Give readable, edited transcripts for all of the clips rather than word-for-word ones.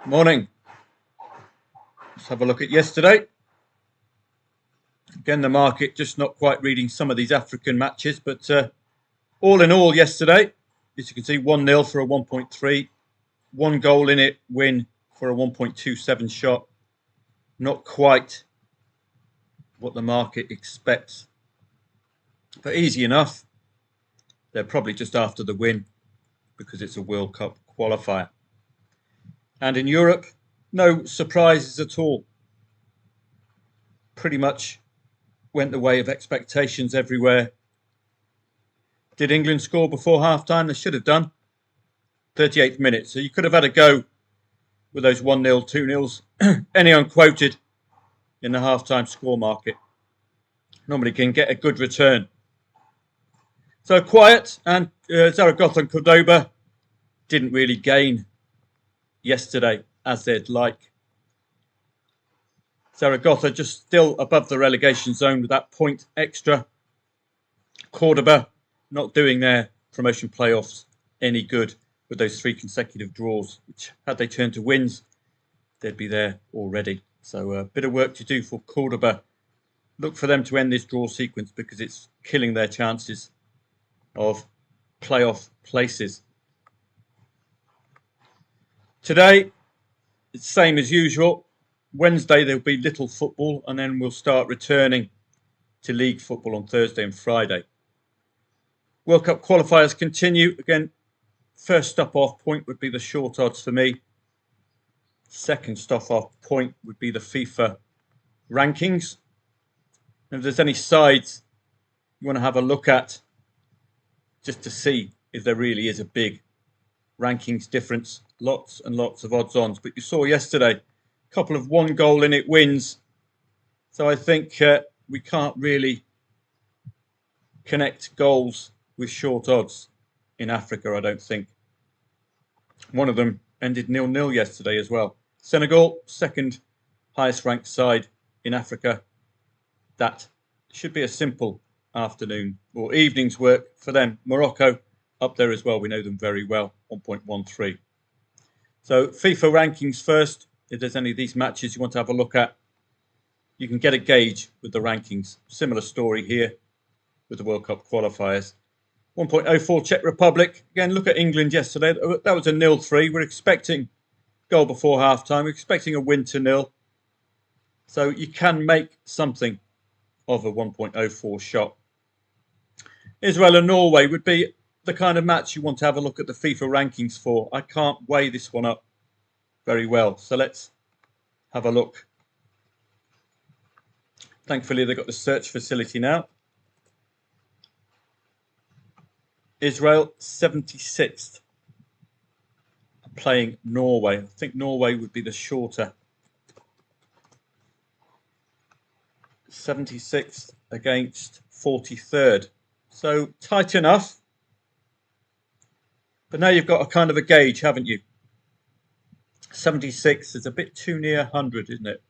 Morning. Let's have a look at yesterday. Again, the market just not quite reading some of these African matches, but all in all, yesterday, as you can see, 1-0 for a 1.3, one goal in it, win for a 1.27 shot. Not quite what the market expects, but easy enough. They're probably just after the win because it's a World Cup qualifier. And in Europe, no surprises at all. Pretty much went the way of expectations everywhere. Did England score before half-time? They should have done. 38th minute. So you could have had a go with those 1-0, 2-0s. Any unquoted in the half-time score market. Normally can get a good return. So quiet, and Zaragoza and Cordoba didn't really gain yesterday as they'd like. Zaragoza just still above the relegation zone with that point extra. Cordoba not doing their promotion playoffs any good with those 3 consecutive draws, which had they turned to wins, they'd be there already. So a bit of work to do for Cordoba. Look for them to end this draw sequence because it's killing their chances of playoff places. Today, it's the same as usual. Wednesday, there'll be little football, and then we'll start returning to league football on Thursday and Friday. World Cup qualifiers continue. Again, first stop off point would be the short odds for me. Second stop off point would be the FIFA rankings. And if there's any sides you want to have a look at, just to see if there really is a big rankings difference, lots and lots of odds-ons. But you saw yesterday, a couple of 1 goal in it wins. So I think we can't really connect goals with short odds in Africa, I don't think. One of them ended 0-0 yesterday as well. Senegal, second highest ranked side in Africa. That should be a simple afternoon or evening's work for them. Morocco up there as well. We know them very well, 1.13. So FIFA rankings first. If there's any of these matches you want to have a look at, you can get a gauge with the rankings. Similar story here with the World Cup qualifiers. 1.04 Czech Republic. Again, look at England yesterday. That was a 0-3. We're expecting goal before half-time. We're expecting a win to 0. So you can make something of a 1.04 shot. Israel and Norway would be the kind of match you want to have a look at the FIFA rankings for. I can't weigh this one up very well. So let's have a look. Thankfully, they've got the search facility now. Israel, 76th. Playing Norway. I think Norway would be the shorter. 76th against 43rd. So tight enough. But now you've got a kind of a gauge, haven't you? 76 is a bit too near 100, isn't it?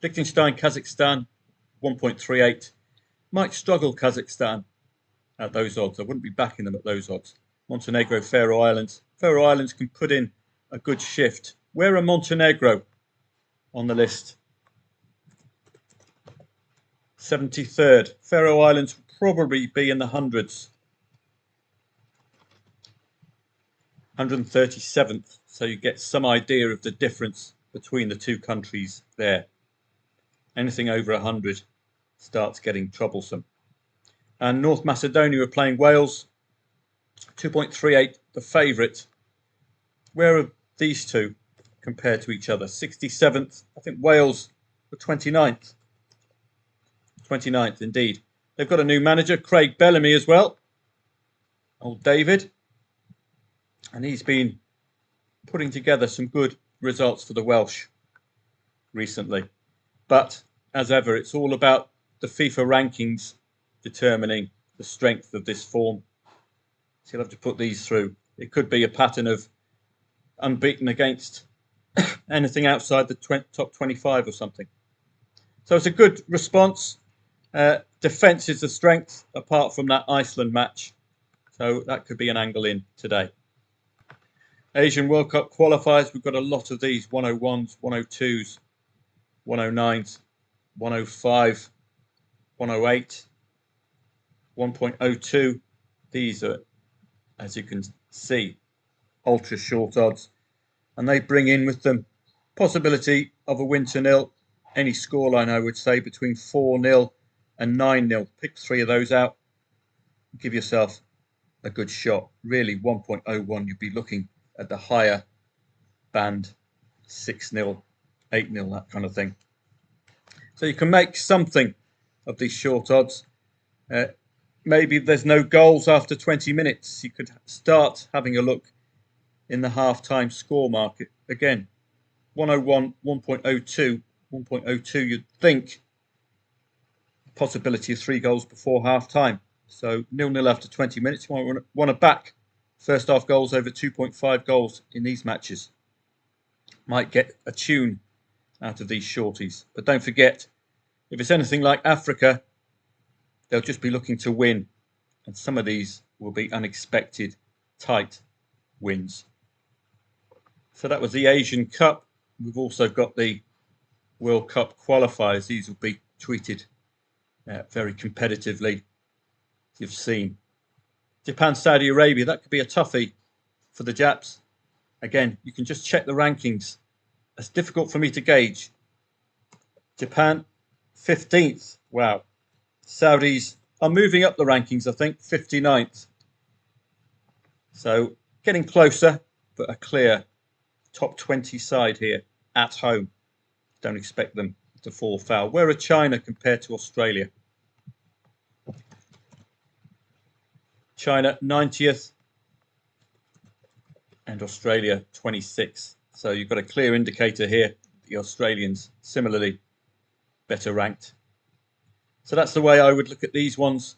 Liechtenstein, Kazakhstan, 1.38. Might struggle Kazakhstan at those odds. I wouldn't be backing them at those odds. Montenegro, Faroe Islands. Faroe Islands can put in a good shift. Where are Montenegro on the list? 73rd. Faroe Islands will probably be in the hundreds. 137th. So you get some idea of the difference between the two countries there. Anything over 100 starts getting troublesome. And North Macedonia are playing Wales. 2.38, the favourite. Where are these two compared to each other? 67th. I think Wales were 29th. 29th, indeed. They've got a new manager, Craig Bellamy, as well. Old David. And he's been putting together some good results for the Welsh recently. But, as ever, it's all about the FIFA rankings determining the strength of this form. So you'll have to put these through. It could be a pattern of unbeaten against anything outside the top 25 or something. So it's a good response. Defence is the strength, apart from that Iceland match. So that could be an angle in today. Asian World Cup qualifiers, we've got a lot of these 101s, 102s, 109s, 105, 108, 1.02. These are, as you can see, ultra short odds, and they bring in with them possibility of a win to nil. Any scoreline, I would say, between 4-0 and 9-0. Pick three of those out. Give yourself a good shot. Really, 1.01, you'd be looking at the higher band, 6-0, 8-0, that kind of thing. So you can make something of these short odds. Maybe there's no goals after 20 minutes. You could start having a look in the half-time score market. Again, 101, 1.02, 1.02, you'd think possibility of 3 goals before half-time. So 0-0 after 20 minutes. You want to back first half goals over 2.5 goals in these matches. Might get a tune out of these shorties. But don't forget, if it's anything like Africa, they'll just be looking to win. And some of these will be unexpected, tight wins. So that was the Asian Cup. We've also got the World Cup qualifiers. These will be tweeted very competitively. You've seen Japan, Saudi Arabia. That could be a toughie for the Japs. Again, you can just check the rankings. It's difficult for me to gauge. Japan, 15th. Wow. Saudis are moving up the rankings, I think, 59th. So getting closer, but a clear top 20 side here at home. Don't expect them to fall foul. Where are China compared to Australia? China 90th and Australia 26th. So you've got a clear indicator here. The Australians similarly better ranked. So that's the way I would look at these ones.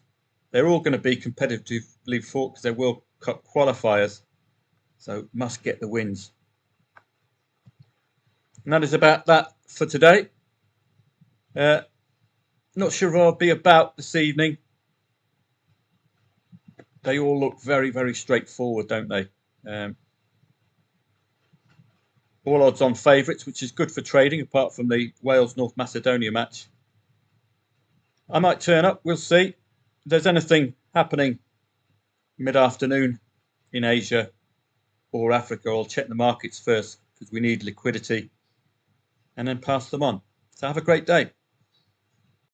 They're all going to be competitively fought because they're World Cup qualifiers. So must get the wins. And that is about that for today. Not sure if I'll be about this evening. They all look very, very straightforward, don't they? All odds on favourites, which is good for trading, apart from the Wales-North Macedonia match. I might turn up, we'll see. If there's anything happening mid-afternoon in Asia or Africa, I'll check the markets first because we need liquidity and then pass them on. So have a great day.